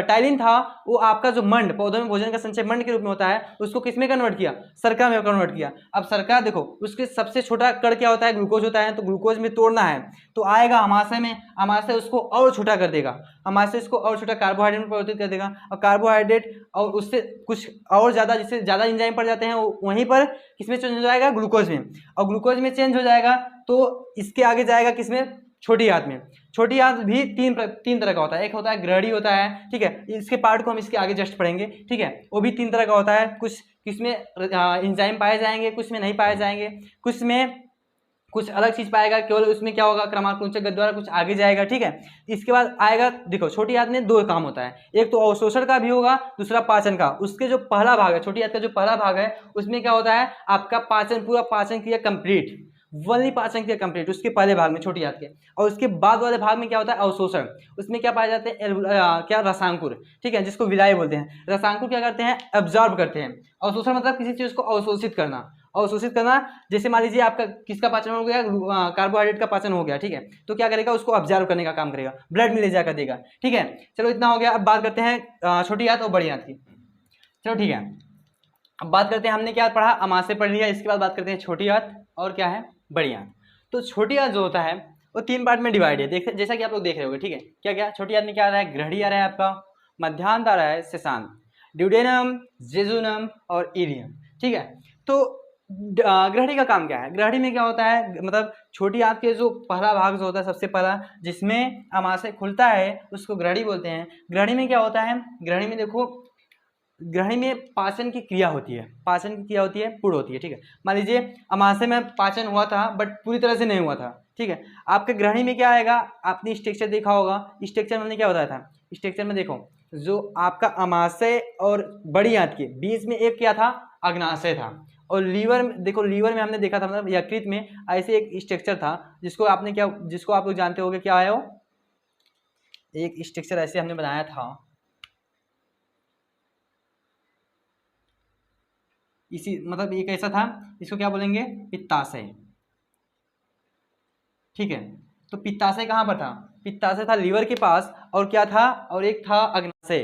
टाइलिन था वो आपका जो मंड, पौधों में भोजन का संचय मंड के रूप में होता है, उसको किसमें कन्वर्ट किया, शर्करा में कन्वर्ट किया। अब शर्करा देखो उसके सबसे छोटा कण क्या होता है, ग्लूकोज होता है, तो ग्लूकोज में तोड़ना है तो आएगा अमाशय में, अमाशय उसको और छोटा कर देगा, अमाशय इसको और छोटा कार्बोहाइड्रेट में परिवर्तित कर देगा, और कार्बोहाइड्रेट और उससे कुछ और ज्यादा, जिससे ज्यादा एंजाइम पड़ जाते हैं, वहीं पर किसमें चेंज हो जाएगा, ग्लूकोज में, और ग्लूकोज में चेंज हो जाएगा तो इसके आगे जाएगा किसमें, छोटी आंत में। छोटी आंत भी तीन तरह का होता है, एक होता है ग्रहणी होता है, ठीक है। इसके पार्ट को हम इसके आगे जस्ट पढ़ेंगे, ठीक है। वो भी 3 तरह का होता है, कुछ किसमें एंजाइम पाए जाएंगे, कुछ में नहीं पाए जाएंगे, कुछ में कुछ अलग चीज पाएगा, केवल उसमें क्या होगा, क्रमानुसार गति द्वारा कुछ आगे जाएगा, ठीक है। इसके बाद आएगा, देखो छोटी आंत में 2 काम होता है, एक तो अवशोषण का भी होगा, दूसरा पाचन का। उसके जो पहला भाग है, छोटी आंत का जो पहला भाग है, उसमें क्या होता है, आपका पाचन, पूरा पाचन क्रिया कंप्लीट, वनली पाचन क्रिया कंप्लीट उसके पहले भाग में, छोटी आंत के। और उसके बाद वाले भाग में क्या होता है, अवशोषण। उसमें क्या पाए जाते हैं, क्या, रसांकुर, ठीक है, जिसको विलायक बोलते हैं। रसांकुर क्या करते हैं, एब्जॉर्ब करते हैं। अवशोषण मतलब किसी चीज को अवशोषित करना, अवशोषित करना, जैसे मान लीजिए आपका किसका पाचन हो गया, कार्बोहाइड्रेट का पाचन हो गया, ठीक है। तो क्या करेगा, उसको ऑब्जर्व करने का काम करेगा, ब्लड में ले जाकर देगा, ठीक है। चलो इतना हो गया। अब बात करते हैं छोटी आंत और बड़ी आंत की। चलो ठीक है, अब बात करते हैं, हमने क्या पढ़ा, अमाशय पढ़ लिया, इसके बाद बात करते हैं छोटी आंत और क्या है, बड़ी आंत। तो छोटी आंत जो होता है वो 3 पार्ट में डिवाइड है, देख जैसा कि आप लोग देख रहे होगे, ठीक है। क्या क्या, छोटी आंत में क्या आ रहा है, ग्रहणी आ रहा है आपका, मध्यांत आ रहा है सेशांत, ड्यूडेनम, जेजुनम और इलियम, ठीक है। तो ग्रहणी का काम क्या है, ग्रहणी में क्या होता है, मतलब छोटी आंत के जो पहला भाग जो होता है, सबसे पहला जिसमें अमाशय खुलता है, उसको ग्रहणी बोलते हैं। ग्रहणी में क्या होता है, ग्रहणी में देखो, ग्रहणी में पाचन की क्रिया होती है, पाचन की क्रिया होती है, पुड़ होती है, ठीक है। मान लीजिए अमाशय में पाचन हुआ था बट पूरी तरह से नहीं हुआ था, ठीक है। आपके ग्रहणी में क्या आएगा, आपने स्ट्रक्चर देखा होगा, स्ट्रक्चर में हमने क्या बताया था, स्ट्रक्चर में देखो, जो आपका अमाशय और बड़ी आंत के बीच में एक क्या था, अग्नाशय था। और लीवर में देखो, लीवर में हमने देखा था, मतलब यकृत में ऐसे एक स्ट्रक्चर था, जिसको आपने क्या, जिसको आप लोग जानते होंगे, क्या है वो, एक स्ट्रक्चर ऐसे हमने बनाया था, इसी मतलब एक ऐसा था, इसको क्या बोलेंगे, पित्ताशय, ठीक है। तो पित्ताशय कहाँ पर था, पित्ताशय था लीवर के पास, और क्या था, और एक था अग्नाशय,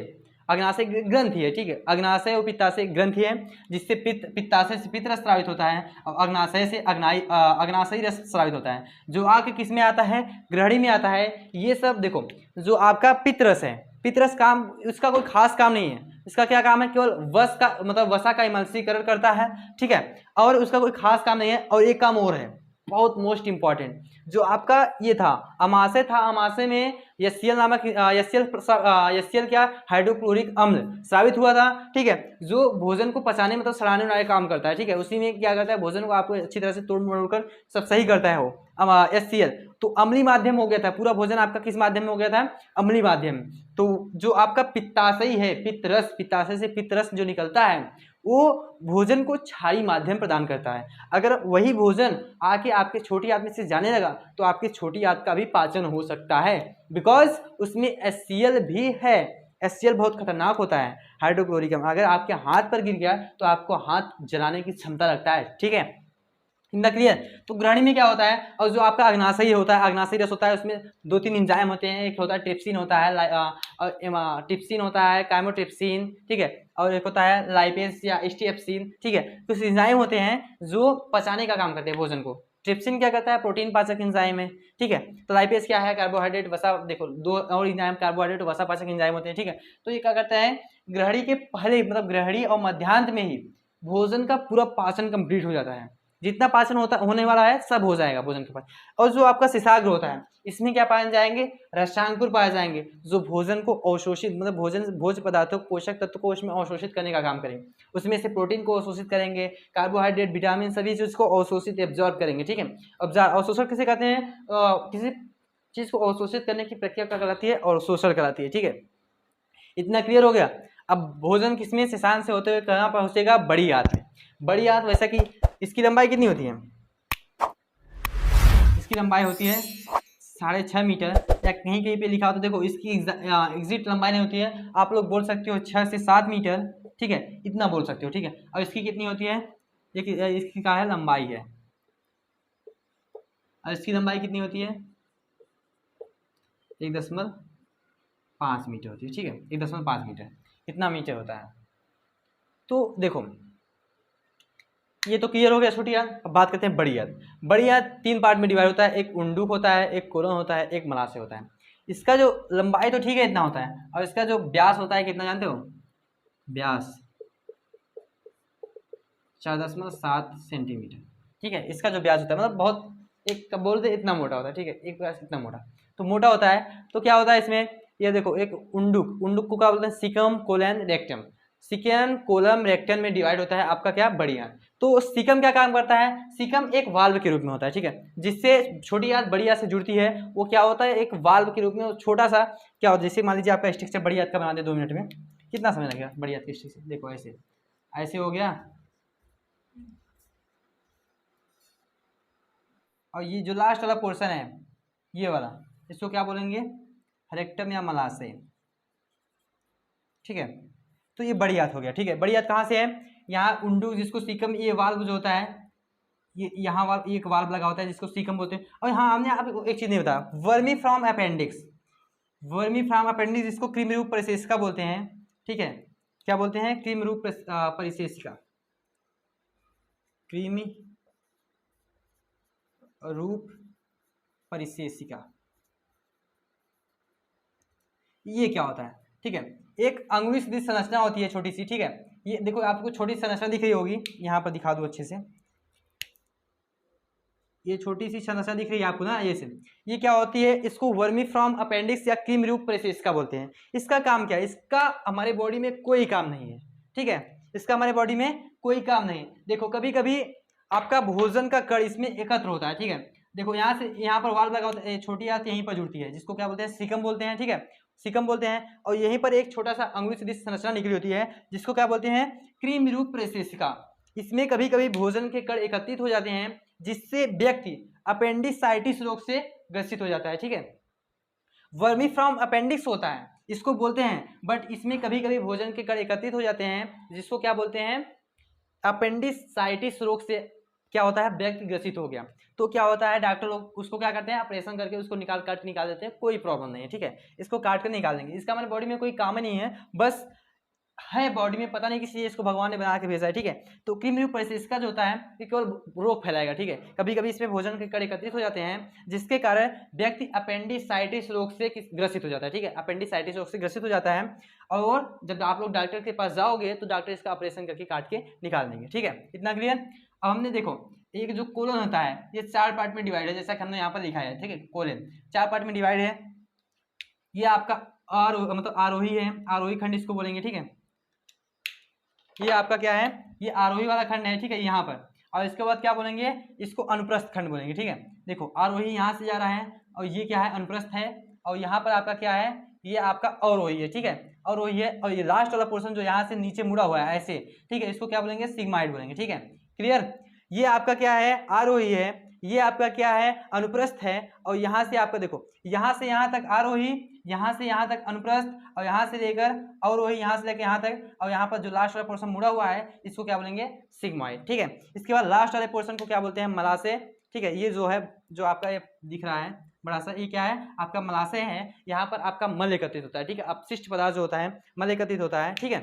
अग्नाशय ग्रंथि है, ठीक है। अग्नाशय और पित्ताशय ग्रंथि है, जिससे पित्ताशय से पित्त रस स्रावित होता है, और अग्नाशय से अग्नाशयी रस स्रावित होता है, जो आके किस में आता है, ग्रहणी में आता है। ये सब देखो, जो आपका पित्त रस है, पित्त रस काम, उसका कोई खास काम नहीं है, इसका क्या काम है, केवल वस का, मतलब वसा का इमल्सीकरण करता है, ठीक है। और उसका कोई खास काम नहीं है। और एक काम और है, बहुत मोस्ट इंपॉर्टेंट, जो आपका ये था, अमाशय था, अमाशय में एचसीएल नामक एचसीएल क्या, हाइड्रोक्लोरिक अम्ल स्रावित हुआ था, ठीक है, जो भोजन को पचाने, मतलब सड़ाने वाला काम करता है, ठीक है। उसी में क्या करता है, भोजन को आपको अच्छी तरह से तोड़ मरोड़ कर सब सही करता है वो एचसीएल। तो तो अम्लीय माध्यम हो गया था, पूरा भोजन आपका किस माध्यम में हो गया था, अम्लीय माध्यम। तो जो आपका पित्ताशय है, पित्तरस, पित्ताशय से पित्तरस जो निकलता है वो भोजन को क्षारीय माध्यम प्रदान करता है। अगर वही भोजन आके आपके छोटी आंत में से जाने लगा तो आपकी छोटी आंत का भी पाचन हो सकता है, बिकॉज उसमें HCl भी है। HCl बहुत खतरनाक होता है, हाइड्रोक्लोरिक अम्ल। अगर आपके हाथ पर गिर गया तो आपको हाथ जलाने की क्षमता रखता है, ठीक है, इतना क्लियर। तो ग्रहणी में क्या होता है, और जो आपका अग्नाशयी होता है, अग्नाशयी रस होता है, उसमें 2-3 एंजाइम होते हैं। एक होता है ट्रिप्सिन होता है, ट्रिप्सिन होता है, काइमोट्रिप्सिन, ठीक है, और एक होता है लाइपेज या स्टेप्सिन, ठीक है। कुछ एंजाइम होते हैं जो पचाने का काम करते हैं भोजन को। ट्रिप्सिन क्या करता है, प्रोटीन पाचक एंजाइम है, ठीक है। तो लाइपेज क्या है, कार्बोहाइड्रेट वसा, देखो 2 और एंजाइम कार्बोहाइड्रेट वसा पाचक एंजाइम होते हैं, ठीक है। तो ये क्या करता है, ग्रहणी के पहले मतलब ग्रहणी और मध्यांत में ही भोजन का पूरा पाचन कंप्लीट हो जाता है। जितना पाचन होने वाला है सब हो जाएगा भोजन के पास। और जो आपका शिशाग्र होता है, इसमें क्या पाए जाएंगे, रसांकुर पाए जाएंगे, जो भोजन को अवशोषित मतलब भोज्य पदार्थों पोषक तत्व को उसमें अवशोषित करने का काम करेंगे। उसमें से प्रोटीन को अवशोषित करेंगे, कार्बोहाइड्रेट, विटामिन, सभी चीज को अवशोषित एब्जॉर्ब करेंगे, ठीक है। अवशोषण किसे कहते हैं, किसी चीज को अवशोषित करने की प्रक्रिया क्या कहलाती है, अवशोषण कहलाती है, ठीक है। इतना क्लियर हो गया। अब भोजन किसमें, शिशान से होते हुए कहाँ पहुंचेगा, बड़ी आंत में। बड़ी आंत, वैसा कि इसकी लंबाई कितनी होती है, इसकी लंबाई होती है 6.5 मीटर, या कहीं कहीं पे लिखा होता है, देखो इसकी एग्जिट लंबाई नहीं होती है, आप लोग बोल सकते हो 6 से 7 मीटर, ठीक है, इतना बोल सकते हो, ठीक है। और इसकी कितनी होती है, इसकी क्या है, लंबाई है, और इसकी लंबाई कितनी होती है, 1.5 मीटर होती है, ठीक है, 1.5 मीटर, इतना मीटर होता है। तो देखो ये तो क्लियर हो गया छोटी आंत। अब बात करते हैं बड़ी आंत। बड़ी आंत 3 पार्ट में डिवाइड होता है, एक उंडुक होता है, एक कोलन होता है, एक मलाशय होता है। इसका जो लंबाई तो ठीक है इतना होता है, और इसका जो व्यास होता है कितना जानते हो, व्यास 4.7 सेंटीमीटर, ठीक है। इसका जो व्यास होता है मतलब बहुत, एक बोलते इतना मोटा होता है, ठीक है, एक व्यास इतना मोटा, तो मोटा होता है। तो क्या होता है इसमें, ये देखो एक उंडुक, उंडुक को क्या बोलते हैं, caecum colon rectum, caecum colon rectum में डिवाइड होता है आपका क्या, बड़ी आंत। तो सिकम क्या काम करता है, सिकम एक वाल्व के रूप में होता है, ठीक है, जिससे छोटी आंत बड़ी आंत से जुड़ती है। वो क्या होता है, एक वाल्व के रूप में छोटा सा क्या होता है, जैसे मान लीजिए आपका स्ट्रक्चर बड़ी आंत का बना दे 2 मिनट में, कितना समय लगेगा बड़ी आंत के स्ट्रक्चर, देखो ऐसे ऐसे हो गया। और ये जो लास्ट वाला पोर्शन है ये वाला, इसको क्या बोलेंगे, रेक्टम या मलाशय, ठीक है। तो ये बड़ी आंत हो गया, ठीक है। बड़ी आंत कहाँ से है, यहाँ उंडुक जिसको सीकम, ये वाल्व जो होता है, ये यहाँ वाल्व, एक वाल्व लगा होता है जिसको सीकम बोलते हैं। और हाँ हमने आपको एक चीज नहीं बताया, vermi from appendix, vermi from appendix जिसको कृमि रूप परिशेषिका बोलते हैं, ठीक है। क्या बोलते हैं, कृमि रूप परिशेषिका, कृमि रूप परिशेषिका, ये क्या होता है, ठीक है। एक अंगुली सदृश संरचना होती है छोटी सी, ठीक है। ये देखो आपको छोटी संरचना दिख रही होगी, यहाँ पर दिखा दूँ अच्छे से, ये छोटी सी संरचना दिख रही है आपको ना, ये से, ये क्या होती है, इसको वर्मी फ्रॉम अपेंडिक्स या कृमि रूप परिशेषिका बोलते हैं। इसका काम क्या है, इसका हमारे बॉडी में कोई काम नहीं है, ठीक है, इसका हमारे बॉडी में कोई काम नहीं। देखो कभी कभी आपका भोजन का कण इसमें एकत्र होता है, ठीक है। देखो यहाँ से यहाँ पर वाल्व लगा होता है, छोटी आंत यहीं पर जुड़ती है, जिसको क्या बोलते हैं, सिकम बोलते हैं, ठीक है, सिकम बोलते हैं। और यहीं पर एक छोटा सा अंगुली सदृश संरचना निकली होती है, जिसको क्या बोलते हैं, कृमि रूप परिशेषिका। इसमें कभी कभी भोजन के कण एकत्रित हो जाते हैं, जिससे व्यक्ति अपेंडिसाइटिस रोग से ग्रसित हो जाता है, ठीक है। वर्मी फ्रॉम अपेंडिक्स होता है, इसको बोलते हैं, बट इसमें कभी कभी भोजन के कण एकत्रित हो जाते हैं, जिसको क्या बोलते हैं, अपेंडिसाइटिस रोग से क्या होता है, व्यक्ति ग्रसित हो गया। तो क्या होता है, डॉक्टर लोग उसको क्या करते हैं, ऑपरेशन करके उसको काट के निकाल देते हैं, कोई प्रॉब्लम नहीं है, ठीक है। इसको काट कर निकाल देंगे, इसका हमारे बॉडी में कोई काम नहीं है, बस है बॉडी में, पता नहीं किस लिए इसको भगवान ने बना के भेजा है, ठीक है। तो कृमि रूप परिशेषिका जो होता है ये केवल रोग फैलाएगा, ठीक है। कभी कभी इसमें भोजन के कण एकत्रित हो जाते हैं, जिसके कारण व्यक्ति अपेंडिसाइटिस रोग से ग्रसित हो जाता है, ठीक है, अपेंडिसाइटिस रोग से ग्रसित हो जाता है। और जब आप लोग डॉक्टर के पास जाओगे तो डॉक्टर इसका ऑपरेशन करके काट के निकाल देंगे, ठीक है, इतना क्लियर। अब हमने देखो एक जो कोलन होता है ये 4 पार्ट में डिवाइड है, जैसा कि हमने यहाँ पर लिखा है, ठीक है, कोलन 4 पार्ट में डिवाइड है। ये आपका मतलब आरोही है, आरोही खंड इसको बोलेंगे, ठीक है। ये आपका क्या है, ये आरोही वाला खंड है, ठीक है, यहाँ पर। और इसके बाद क्या बोलेंगे, इसको अनुप्रस्थ खंड बोलेंगे। ठीक है, देखो आरोही यहाँ से जा रहा है और ये क्या है, अनुप्रस्थ है, और यहाँ पर आपका क्या है, ये आपका अवरोही है। ठीक है, अवरोही है, और ये लास्ट वाला पोर्शन जो यहाँ से नीचे मुड़ा हुआ है ऐसे, ठीक है, इसको क्या बोलेंगे, सिग्माइड बोलेंगे। ठीक है, क्लियर। ये आपका क्या है, आरोही है, ये आपका क्या है, अनुप्रस्थ है, और यहाँ से आपका देखो, यहाँ से यहाँ तक आरोही, यहाँ से यहाँ तक अनुप्रस्थ, और यहाँ से लेकर अवरोही, यहाँ से लेकर यहाँ तक, और यहाँ पर जो लास्ट वाला पोर्शन मुड़ा हुआ है इसको क्या बोलेंगे, सिग्मॉइड। ठीक है, इसके बाद लास्ट वाले पोर्शन को क्या बोलते हैं, मलाशय। ठीक है, ये जो है, जो आपका ये दिख रहा है बड़ा सा, ये क्या है, आपका मलाशय है। यहाँ पर आपका मल एकत्रित होता है। ठीक है, अपशिष्ट पदार्थ जो होता है मल एकत्रित होता है। ठीक है,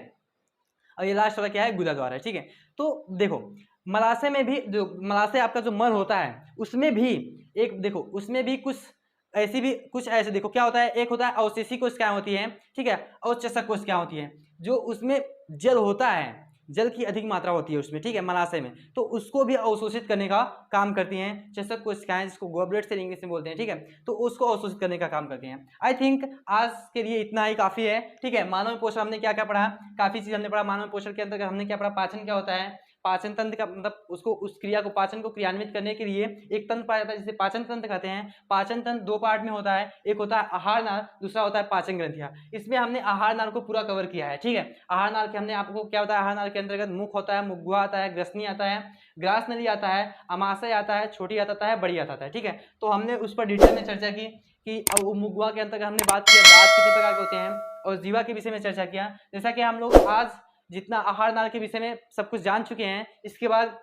और ये लास्ट वाला क्या है, गुदा द्वार है। ठीक है, तो देखो मलाशय में भी, जो मलाशय आपका जो मल होता है उसमें भी एक, देखो उसमें भी कुछ ऐसे देखो क्या होता है, एक होता है अवशेषी कोशिकाएं होती है। ठीक है, और चषक कोशिकाएं होती है, जो उसमें जल होता है, जल की अधिक मात्रा होती है उसमें। ठीक है, मलाशय में, तो उसको भी अवशोषित करने का काम करती हैं चषक कोशिकाएं, जिसको गॉबलेट सेल इंग्लिश में बोलते हैं। ठीक है, तो उसको अवशोषित करने का काम करती हैं। आई थिंक आज के लिए इतना ही काफी है। ठीक है, मानव पोषण हमने क्या क्या पढ़ा, काफी चीज हमने पढ़ा। मानव पोषण के अंतर्गत हमने क्या पढ़ा, पाचन क्या होता है, पाचन तंत्र का मतलब उसको, उस क्रिया को, पाचन को क्रियान्वित करने के लिए एक तंत्र पाया जाता है जिसे पाचन तंत्र कहते हैं। पाचन तंत्र दो पार्ट में होता है, एक होता है आहार नाल, दूसरा होता है पाचन ग्रंथियां। इसमें हमने आहार नाल को पूरा कवर किया है। ठीक है, आहार नाल के हमने आपको क्या बताया, आहार नाल के अंतर्गत मुख होता है, मुखगुहा आता है, ग्रसनी आता है, ग्रास नली आता है, अमाशय आता है, छोटी आता है, बड़ी आता है। ठीक है, तो हमने उस पर डिटेल में चर्चा की कि मुखगुहा के अंतर्गत हमने बात किया दांत कितने प्रकार के होते हैं, और जीवा के विषय में चर्चा किया। जैसा कि हम लोग आज जितना आहार नाल के विषय में सब कुछ जान चुके हैं, इसके बाद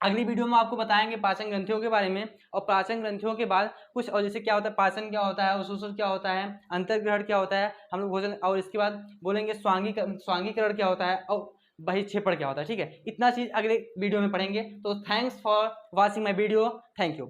अगली वीडियो में आपको बताएंगे पाचन ग्रंथियों के बारे में, और पाचन ग्रंथियों के बाद कुछ और, जैसे क्या होता है पाचन क्या होता है, अवशोषण क्या होता है, अंतर्ग्रहण क्या होता है, हम लोग भोजन, और इसके बाद बोलेंगे स्वांगीकरण क्या होता है, और बहिक्षेपण क्या होता है। ठीक है, इतना चीज अगले वीडियो में पढ़ेंगे। तो thanks for watching my video, thank you.